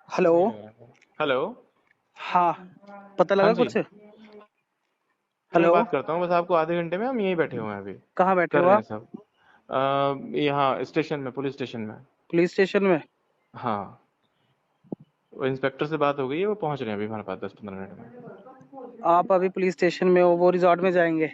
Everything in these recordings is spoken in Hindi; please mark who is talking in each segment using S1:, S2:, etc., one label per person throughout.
S1: हेलो।
S2: नहीं लग रहा है। हेलो।
S1: हाँ, पता
S2: हाँ
S1: लगा
S2: जी।
S1: कुछ?
S2: मैं
S1: हेलो।
S2: बात करता हूँ बस आपको आधे घंटे में। हम यहीं बैठे हुए हैं अभी।
S1: कहाँ बैठे
S2: कर
S1: हो
S2: रहे हैं
S1: आप?
S2: सब। यहाँ स्टेशन में, पुलिस स्टेशन में।
S1: पुलिस स्टेशन में?
S2: हाँ। वो इंस्पेक्टर से बात हो गई है, वो पहुंच रहे हैं अभी हमारे पास 10-15 मिनट में।
S1: आप अभी पुलिस स्टेशन में हो, वो रिजॉर्ट में जाएंगे?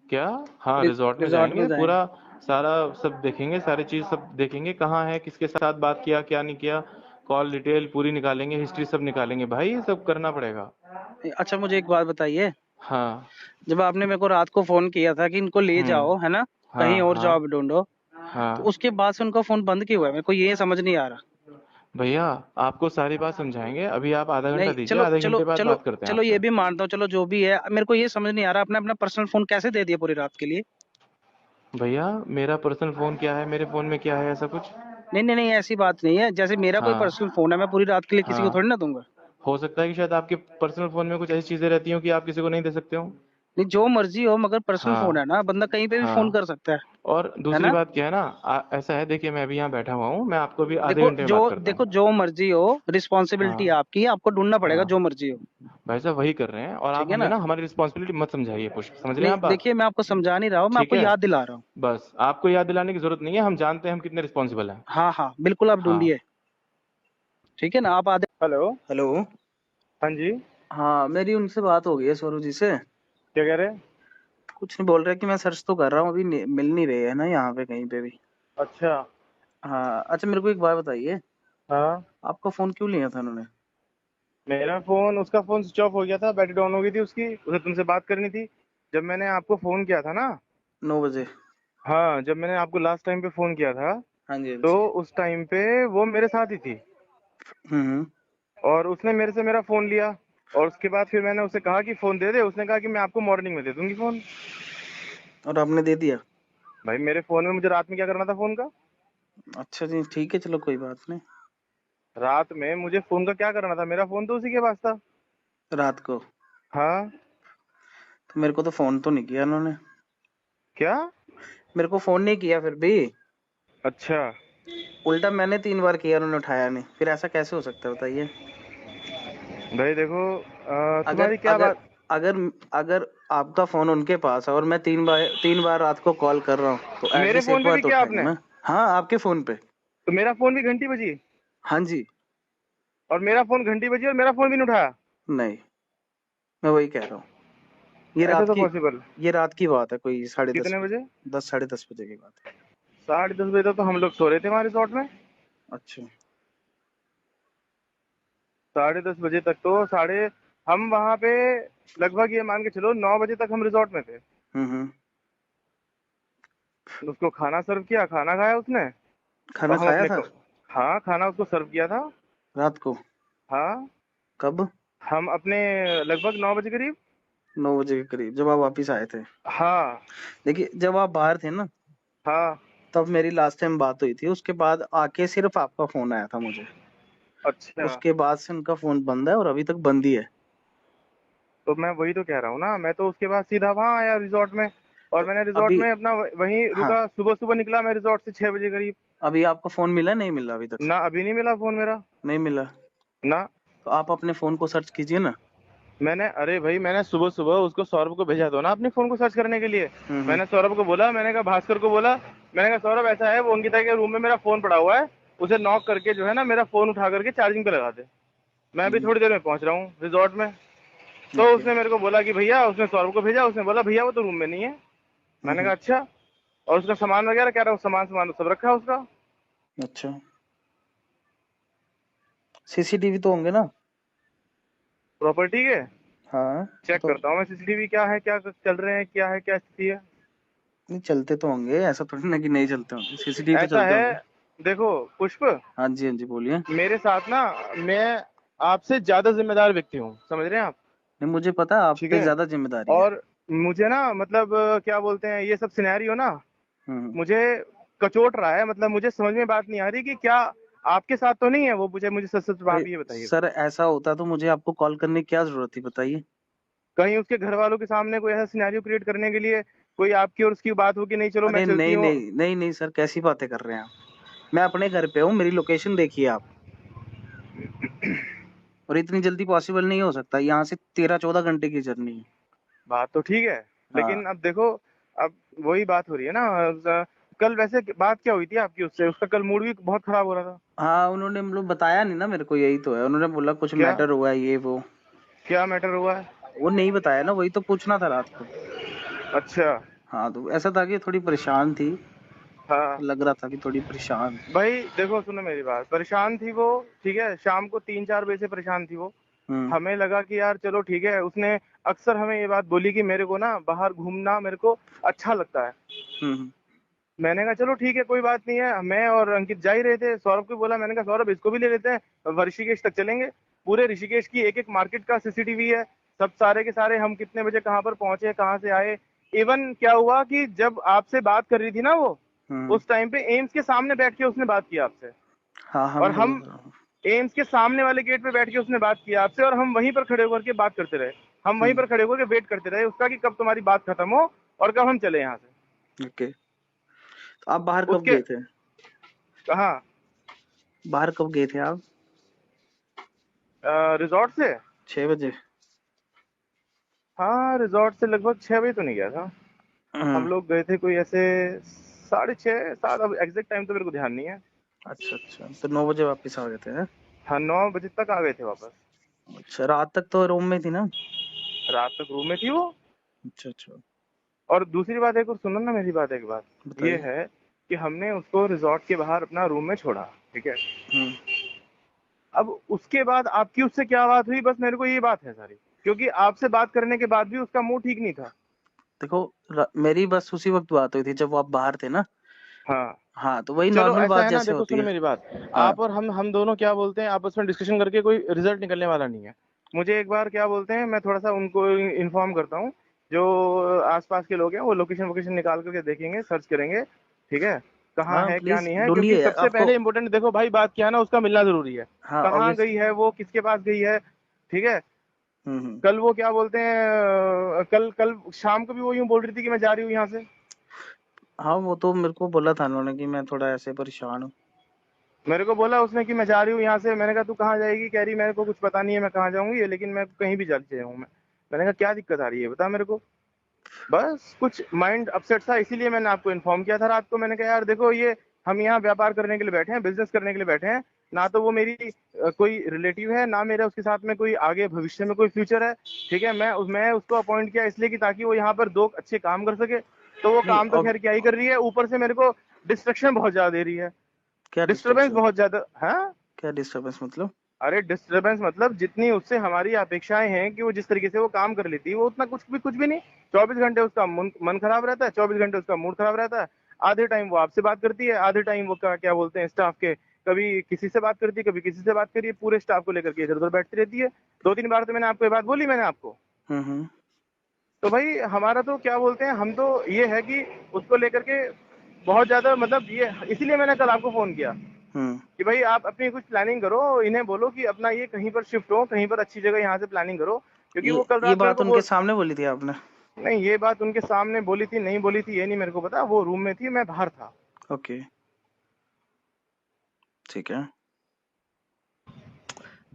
S2: क्या? हाँ, रिजॉर्ट में
S1: रिजॉर्ट में
S2: जाएंगे
S1: जाएंगे।
S2: पूरा। सारा सब देखेंगे, सारी चीज सब देखेंगे, कहाँ है, किसके साथ बात किया, क्या नहीं किया। कॉल डिटेल पूरी निकालेंगे, हिस्ट्री सब निकालेंगे भाई, ये सब करना पड़ेगा।
S1: अच्छा, मुझे एक बात बताइए।
S2: हाँ।
S1: जब आपने मेरे को रात को फोन किया था कि इनको ले जाओ, है ना,
S2: हाँ
S1: कहीं और
S2: हाँ
S1: जॉब ढूंढो, तो
S2: हाँ।
S1: उसके बाद से उनका फोन बंद क्यों हुआ है? मेरे को ये समझ नहीं आ रहा।
S2: भैया, आपको सारी बात समझाएंगे, अभी आप आधा घंटा
S1: नहीं,
S2: दीजिए,
S1: चलो
S2: आधे
S1: चलो
S2: घंटे बाद
S1: चलो।
S2: बात करते हैं
S1: चलो ये
S2: आपसे।
S1: भी मानता हूँ, चलो जो भी है, मेरे को ये समझ नहीं आ रहा, आपने अपना पर्सनल फोन कैसे दे दिया पूरी रात के लिए?
S2: भैया, मेरा पर्सनल फोन क्या है, मेरे फोन में क्या है, ऐसा कुछ?
S1: नहीं नहीं नहीं, ऐसी बात नहीं है। जैसे मेरा कोई
S2: हाँ
S1: पर्सनल फोन है, मैं पूरी रात के लिए किसी को
S2: हाँ।
S1: थोड़ी ना दूंगा।
S2: हो सकता है कि शायद आपके पर्सनल फोन में कुछ ऐसी चीजें रहती हो कि आप किसी को नहीं दे सकते हो।
S1: नहीं, जो मर्जी हो, मगर पर्सनल फोन है
S2: हाँ
S1: ना, बंदा कहीं पे भी फोन
S2: हाँ।
S1: कर सकता
S2: और
S1: है
S2: दूसरी
S1: ना?
S2: बात क्या है ना, ऐसा है, देखिए मैं अभी यहाँ बैठा हुआ हूँ, मैं आपको अभी आधे
S1: देखो
S2: घंटे में
S1: जो
S2: बात करता
S1: देखो
S2: हूँ।
S1: जो मर्जी हो, रिस्पॉन्सिबिलिटी
S2: हाँ
S1: आपकी है, आपको ढूंढना पड़ेगा जो
S2: हाँ।
S1: मर्जी हो।
S2: भाई साहब वही कर रहे हैं, और आप
S1: ठीक है
S2: हमें
S1: ना?
S2: ना हमारी रिस्पॉन्सिबिलिटी मत समझाइए, पुष्प, समझ रहे हैं
S1: नहीं,
S2: आप बात?
S1: देखिए, मैं आपको समझा नहीं रहा हूँ, मैं
S2: ठीक
S1: आपको
S2: है।
S1: याद दिला रहा हूँ।
S2: बस आपको याद दिलाने की जरूरत नहीं है, हम जानते हैं हम कितने रिस्पॉन्सिबल हैं।
S1: हाँ हाँ, बिल्कुल, आप
S2: हाँ।
S1: ढूंढिए। ठीक है ना, आप आधे।
S2: हेलो।
S1: हेलो।
S2: हाँ जी।
S1: हाँ, मेरी उनसे बात हो गई है, स्वरूप जी से।
S2: क्या कह रहे हैं?
S1: कुछ नहीं बोल रहे कि मैं सर्च तो कर रहा हूँ, अभी मिल नहीं रहे है ना यहाँ पे कहीं पे भी।
S2: अच्छा।
S1: हाँ, अच्छा, मेरे को एक बात बताइए।
S2: हाँ।
S1: आपका फोन क्यों लिया था उन्होंने?
S2: मेरा फोन, उसका फोन स्विच ऑफ हो गया था, बैटरी डाउन हो गई थी उसकी, उसे तुमसे बात करनी थी। जब मैंने आपको फोन किया था ना।
S1: 9 बजे।
S2: हाँ, जब मैंने आपको लास्ट टाइम पे फोन किया था,
S1: हाँ जी, हाँ
S2: तो
S1: जी।
S2: उस टाइम पे वो मेरे साथ ही थी।
S1: हम्म।
S2: और उसने मेरे से मेरा फोन लिया। और उसके बाद फिर मैंने उसे कहा कि फोन दे दे, उसने कहा कि मैं आपको मॉर्निंग में दे दूंगी फोन।
S1: और आपने दे दिया?
S2: भाई, मेरे फोन में मुझे रात में क्या करना था फोन का?
S1: अच्छा जी, ठीक है, चलो कोई बात नहीं।
S2: रात में मुझे फोन का क्या करना था? मेरा फोन तो उसी के पास था।
S1: रात को?
S2: हाँ।
S1: तो मेरे को तो फोन तो नहीं किया उन्होंने।
S2: क्या?
S1: मेरे को फोन नहीं किया फिर भी।
S2: अच्छा।
S1: उल्टा मैंने 3 बार किया, उन्होंने उठाया नहीं, फिर ऐसा कैसे हो सकता है बताइए?
S2: भाई देखो,
S1: अगर
S2: तुम्हारी क्या
S1: अगर
S2: बात?
S1: अगर अगर आपका फोन उनके पास है और मैं 3 बार रात को कॉल कर रहा हूँ, तो
S2: मेरे
S1: एटलीस्ट एक
S2: फोन पे
S1: बार
S2: भी
S1: तो
S2: किया
S1: उठाएंगे
S2: आपने?
S1: ना। हाँ, आपके फोन पे।
S2: तो मेरा फोन भी घंटी बजी?
S1: हाँ जी।
S2: और मेरा फोन घंटी बजी और मेरा फोन भी नहीं उठाया?
S1: नहीं, मैं वही कह रहा हूँ। ये
S2: ऐसा
S1: रात
S2: तो
S1: की
S2: पॉसिबल?
S1: ये रात की बात है, कोई 10:30
S2: कितने
S1: बजे।
S2: बजे?
S1: 10, 10:30 बजे की बात है।
S2: 10:30 बजे तक तो हम लोग सो रहे थे हमारे रिसोर्ट में।
S1: अच्छा।
S2: 10:30 बजे तक तो साढ़े, हम वहां पे लगभग ये मान के चलो 9 बजे तक हम रिसोर्ट में थे।
S1: हम्म।
S2: उसको खाना सर्व किया, खाना खाया उसने।
S1: खाना
S2: और हम
S1: खाया
S2: अपने
S1: था?
S2: हाँ, खाना उसको सर्व किया था।
S1: रात को?
S2: हाँ।
S1: कब?
S2: हम अपने लगभग 9 बजे करीब।
S1: 9 बजे के करीब, जब आप वापिस आए थे?
S2: हाँ
S1: देखिए, जब आप बाहर थे ना,
S2: हाँ।
S1: तब मेरी लास्ट टाइम बात हुई थी, उसके बाद आके सिर्फ आपका फोन आया था मुझे।
S2: अच्छा।
S1: उसके बाद से उनका फोन बंद है, और अभी तक बंद ही है।
S2: तो मैं वही तो कह रहा हूँ ना, मैं तो उसके बाद सीधा वहां आया रिसोर्ट में। और
S1: तो
S2: मैंने रिसोर्ट
S1: अभी,
S2: में अपना वहीं
S1: हाँ,
S2: रुका, सुबह सुबह निकला मैं रिसोर्ट से 6 बजे करीब।
S1: अभी आपका फोन मिला, नहीं मिला अभी तक?
S2: ना, अभी नहीं मिला फोन मेरा।
S1: नहीं मिला?
S2: ना।
S1: तो आप अपने फोन को सर्च कीजिए ना।
S2: मैंने, अरे भाई, मैंने सुबह सुबह उसको, सौरभ को भेजा दो ना अपने फोन को सर्च करने के लिए।
S1: हम्म।
S2: मैंने सौरभ को बोला, मैंने कहा भास्कर को बोला, मैंने कहा सौरभ ऐसा है, वो अंकिता के रूम में मेरा फोन पड़ा हुआ है, उसे नॉक करके जो है ना मेरा फोन उठा करके चार्जिंग पे लगा दे। मैं अभी
S1: हम्म।
S2: थोड़ी देर में पहुंच रहा हूँ रिजॉर्ट में। तो
S1: ओके।
S2: उसने मेरे को बोला कि भैया, उसने सौरभ को भेजा, उसने बोला भैया वो तो रूम में नहीं है। मैंने कहा
S1: हम्म।
S2: अच्छा। और उसका सामान वगैरह कह रहा हूँ, सामान सामान तो सब रखा है उसका।
S1: अच्छा, सीसीटीवी तो होंगे ना?
S2: प्रॉपर्टी के
S1: हाँ।
S2: चेक
S1: तो
S2: करता हूँ मैं, सीसीटीवी क्या है, क्या चल रहे हैं, क्या है, क्या स्थिति है।
S1: नहीं, चलते तो होंगे, ऐसा थोड़ी ना कि नहीं चलते होंगे, सीसीटीवी तो
S2: ऐसा
S1: चलते
S2: है,
S1: होंगे।
S2: देखो पुष्प,
S1: हाँ जी, हाँ जी, बोलिए।
S2: मेरे साथ ना, मैं आपसे ज्यादा जिम्मेदार व्यक्ति हूँ, समझ रहे हैं आप?
S1: नहीं, मुझे पता है आप
S2: ठीक
S1: पे
S2: है।
S1: ज्यादा जिम्मेदारी है।
S2: और मुझे ना, मतलब क्या बोलते हैं, ये सब सिनेरियो ना
S1: हम्म।
S2: मुझे कचोट रहा है, मतलब मुझे समझ में बात नहीं आ रही कि क्या आपके साथ तो नहीं है वो, मुझे मुझे सच सच
S1: अरे
S2: आप ये बताइए।
S1: सर, ऐसा होता तो मुझे आपको कॉल करने की क्या जरूरत थी, बताइए?
S2: कहीं उसके घर वालों के सामने कोई ऐसा सिनेरियो क्रिएट करने के लिए कोई आपकी और उसकी बात हो कि नहीं चलो मैं
S1: अरे
S2: चलती
S1: नहीं
S2: हूँ।
S1: नहीं नहीं नहीं सर, कैसी बातें कर रहे हैं आप? मैं अपने घर पे हूँ, मेरी लोकेशन देखिए आप। और इतनी जल्दी पॉसिबल नहीं हो सकता, यहाँ से 13-14 घंटे की जर्नी है।
S2: बात तो ठीक है,
S1: हाँ
S2: लेकिन अब देखो, अब वही बात हो रही है ना। कल वैसे बात क्या हुई थी आपकी उससे? उसका कल मूड भी बहुत खराब हो रहा था।
S1: हाँ, उन्होंने मतलब बताया नहीं ना मेरे को, यही तो है, उन्होंने बोला कुछ
S2: क्या
S1: मैटर हुआ है ये वो।
S2: क्या मैटर हुआ है?
S1: वो नहीं बताया ना, वही तो पूछना था रात को।
S2: अच्छा।
S1: हाँ, तो ऐसा था कि थोड़ी परेशान थी,
S2: हाँ
S1: लग रहा था कि थोड़ी परेशान।
S2: भाई देखो, सुनो मेरी बात, परेशान थी वो, ठीक है, शाम को 3-4 बजे से परेशान थी वो।
S1: हम्म
S2: हमें लगा कि यार चलो ठीक है, उसने अक्सर हमें ये बात बोली कि मेरे को ना बाहर घूमना मेरे को अच्छा लगता है।
S1: हम्म
S2: मैंने कहा चलो ठीक है, कोई बात नहीं है। मैं और अंकित जा ही रहे थे, सौरभ को बोला, मैंने कहा सौरभ इसको भी ले लेते हैं, ऋषिकेश तक चलेंगे। पूरे ऋषिकेश की एक एक मार्केट का सीसीटीवी है, सब सारे के सारे, हम कितने बजे कहाँ पर पहुंचे, कहाँ से आए। इवन क्या हुआ कि जब आपसे बात कर रही थी ना वो,
S1: हम्म।
S2: उस टाइम पे एम्स के सामने बैठ के उसने बात किया आपसे।
S1: हाँ हाँ,
S2: और
S1: मैं
S2: हम
S1: समझ रहा हूँ।
S2: एम्स के सामने वाले गेट पे बैठ के उसने बात किया आपसे, और हम वहीं पर खड़े होकर के बात करते रहे। हम वहीं
S1: हम्म।
S2: पर खड़े होकर के वेट करते रहे उसका कि कब तुम्हारी बात खत्म हो और कब हम चले यहाँ से।
S1: ओके, तो आप बाहर कब
S2: उसके
S1: गए थे?
S2: कहा?
S1: बाहर कब गए थे आप?
S2: रिजॉर्ट से?
S1: 6 बजे?
S2: हाँ, रिजॉर्ट से लगभग 6 बजे तो नहीं गया था। हम
S1: हम्म।
S2: लोग गए थे कोई ऐसे 6:30 7, अब एग्जैक्ट टाइम तो मेरे को ध्यान नहीं है।
S1: अच्छा अच्छा, तो 9 बजे वापस आ गए थे, हैं?
S2: हाँ, 9 बजे तक आ गए थे वापस।
S1: अच्छा, रात तक तो रूम में थी ना?
S2: रात तक रूम में थी वो।
S1: अच्छा अच्छा,
S2: और दूसरी बात, एक और सुनो ना मेरी बात, एक बात ये
S1: बताइए।
S2: है कि हमने उसको रिजॉर्ट के बाहर अपना रूम में छोड़ा, ठीक है।
S1: हम्म।
S2: अब उसके बाद आपकी उससे क्या बात हुई, बस मेरे को ये बात है सारी, क्योंकि आपसे बात करने के बाद भी उसका मूड ठीक नहीं था।
S1: देखो, मेरी बस उसी वक्त बात हुई थी जब आप बाहर थे ना।
S2: हाँ।
S1: हाँ, तो वही
S2: चलो
S1: नॉर्मल
S2: ऐसा
S1: बात
S2: है ना,
S1: जैसे
S2: देखो
S1: होती
S2: सुनो
S1: है।
S2: मेरी बात,
S1: हाँ।
S2: आप और हम दोनों क्या बोलते हैं, आपस में डिस्कशन करके कोई रिजल्ट निकलने वाला नहीं है। मुझे एक बार क्या बोलते हैं, मैं थोड़ा सा उनको इन्फॉर्म करता हूँ, जो आसपास के लोग हैं वो लोकेशन वोकेशन निकाल करके देखेंगे, सर्च करेंगे, ठीक है, कहाँ
S1: हाँ,
S2: है क्या
S1: प्लीज
S2: नहीं है। क्योंकि
S1: ढूंढिए
S2: सबसे
S1: आपको।
S2: पहले इंपॉर्टेंट देखो भाई, बात क्या है ना, उसका मिलना जरूरी है।
S1: हाँ,
S2: कहाँ
S1: ऑब्वियस।
S2: गई है वो, किसके पास गई है, ठीक है।
S1: हम्म।
S2: कल वो क्या बोलते हैं, कल कल शाम को भी वो यूं बोल रही थी कि मैं जा रही हूँ यहाँ से।
S1: हाँ, वो तो मेरे को बोला था उन्होंने कि मैं थोड़ा ऐसे परेशान हूँ।
S2: मेरे को बोला उसने कि मैं जा रही हूँ यहाँ से। मैंने कहा तू कहाँ जाएगी? कह रही मेरे को कुछ पता नहीं है मैं कहाँ जाऊंगी, लेकिन मैं कहीं भी जा जाऊँ मैं। मैंने कहा क्या दिक्कत आ रही है बता मेरे को। बस कुछ माइंड अपसेट था, इसीलिए मैंने आपको इन्फॉर्म किया था रात को। मैंने कहा यार देखो, ये हम यहाँ व्यापार करने के लिए बैठे हैं, बिजनेस करने के लिए बैठे हैं। ना तो वो मेरी कोई रिलेटिव है, ना मेरा उसके साथ में कोई आगे भविष्य में कोई फ्यूचर है, ठीक है। मैं उसको अपॉइंट किया इसलिए कि ताकि वो यहाँ पर 2 अच्छे काम कर सके। तो वो
S1: नहीं,
S2: काम तो
S1: अब
S2: खैर क्या ही कर रही है, ऊपर से मेरे को डिस्ट्रक्शन बहुत ज्यादा दे रही है।
S1: क्या
S2: डिस्टरबेंस
S1: डिस्ट्रक्शन?
S2: बहुत ज्यादा है।
S1: क्या डिस्टर्बेंस मतलब?
S2: अरे डिस्टरबेंस मतलब, जितनी उससे हमारी अपेक्षाएं हैं कि वो जिस तरीके से वो काम कर लेती है, वो उतना कुछ भी नहीं। 24 घंटे उसका मन खराब रहता है, 24 घंटे उसका मूड खराब रहता है। आधे टाइम वो आपसे बात करती है, आधे टाइम वो क्या बोलते हैं स्टाफ के, कभी किसी से बात करती है, कभी किसी से बात करिए, पूरे स्टाफ को लेकर के इधर उधर बैठती रहती है। 2-3 बार तो मैंने आपको ये बात बोली मैंने आपको।
S1: हम्म।
S2: तो भाई हमारा तो क्या बोलते हैं, हम तो ये है कि उसको लेकर के बहुत ज्यादा, मतलब ये इसीलिए मैंने कल आपको फोन किया
S1: हम्म।
S2: कि भाई आप अपनी कुछ प्लानिंग करो, इन्हें बोलो कि अपना ये कहीं पर शिफ्ट हो, कहीं पर अच्छी जगह यहाँ से प्लानिंग करो। क्योंकि वो कल
S1: ये
S2: रात मेरे
S1: बात
S2: को
S1: उनके सामने बोली थी आपने?
S2: नहीं, ये बात उनके सामने बोली थी नहीं बोली थी ये नहीं मेरे को पता, वो रूम में थी, मैं बाहर था।
S1: ओके, ठीक है।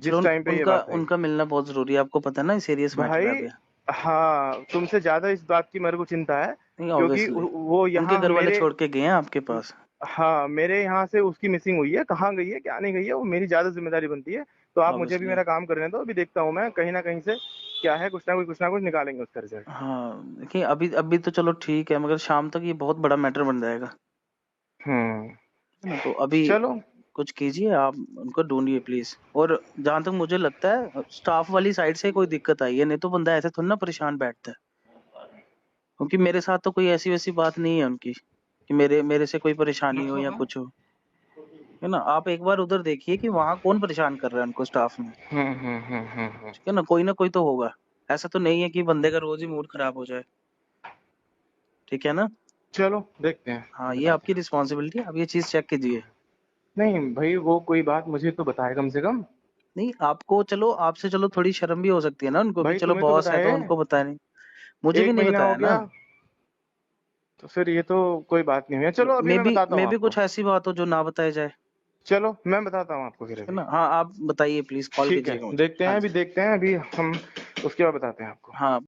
S1: चलो,
S2: जिस टाइम पे ये
S1: उनका
S2: बात आई
S1: उनका मिलना बहुत जरूरी है, आपको पता है ना, सीरियस मैटर
S2: भाई।
S1: है अभी।
S2: हाँ, तुमसे ज्यादा इस बात की मेरे को चिंता है,
S1: नहीं,
S2: क्योंकि
S1: ऑब्वियसली।
S2: वो
S1: उनके
S2: यहाँ
S1: घर वाले
S2: मेरे,
S1: छोड़ के गए हैं आपके पास।
S2: हाँ मेरे यहाँ से उसकी मिसिंग हुई है, कहाँ गई है क्या नहीं गई है, वो मेरी ज्यादा जिम्मेदारी बनती है। तो आप मुझे भी
S1: ऑब्वियसली।
S2: मेरा काम करने दो, अभी देखता हूँ मैं कहीं ना कहीं से क्या है, कुछ ना कुछ निकालेंगे उसका रिजल्ट।
S1: हाँ, देखिए, अभी अभी तो चलो ठीक है, मगर शाम तक ये बहुत बड़ा मैटर बन जाएगा,
S2: हम्म।
S1: है ना? तो अभी
S2: चलो।
S1: कुछ कीजिए, आप उनको ढूंढिए प्लीज। और जहां तक मुझे लगता है, स्टाफ वाली साइड से कोई दिक्कत आई है, नहीं तो बंदा ऐसे थोड़ा ना परेशान बैठता है। क्योंकि मेरे साथ तो कोई ऐसी वैसी बात नहीं है उनकी कि मेरे मेरे से कोई परेशानी हो या कुछ हो, है ना? आप एक बार उधर देखिए कि वहां कौन परेशान कर रहा है उनको स्टाफ में। ठीक है ना कोई तो होगा। ऐसा तो नहीं है कि बंदे का रोज ही मूड खराब हो जाए। ठीक है ना?
S2: चलो देखते हैं,
S1: हाँ, ये
S2: बताते
S1: आपकी
S2: हैं।
S1: रिस्पॉन्सिबिलिटी है, आप ये चीज चेक कीजिए।
S2: नहीं भाई, वो कोई बात मुझे तो बताए कम से कम।
S1: नहीं, आपको चलो, आपसे चलो थोड़ी शर्म भी हो सकती है ना उनको कि
S2: भाई
S1: चलो
S2: तुम्हें तो
S1: बॉस है
S2: बताए,
S1: तो उनको बताया नहीं। मुझे भी
S2: एक
S1: नहीं
S2: महीना हो
S1: बताया ना।
S2: गया, तो फिर ये तो कोई बात नहीं हुई है। चलो अभी
S1: मे
S2: मैं
S1: भी
S2: बताता
S1: मे
S2: हूँ
S1: भी
S2: आपको।
S1: कुछ ऐसी बात हो जो ना बताई जाए।
S2: चलो मैं बताता हूँ आपको फिर
S1: है
S2: अभी।
S1: ना? हाँ, आप बताइए प्लीज, कॉल
S2: ठीक
S1: कीजिएगा
S2: है,
S1: मुझे।
S2: देखते हैं
S1: हाँ
S2: अभी,
S1: जी,
S2: देखते हैं अभी हम, उसके बाद बताते हैं आपको।
S1: हाँ।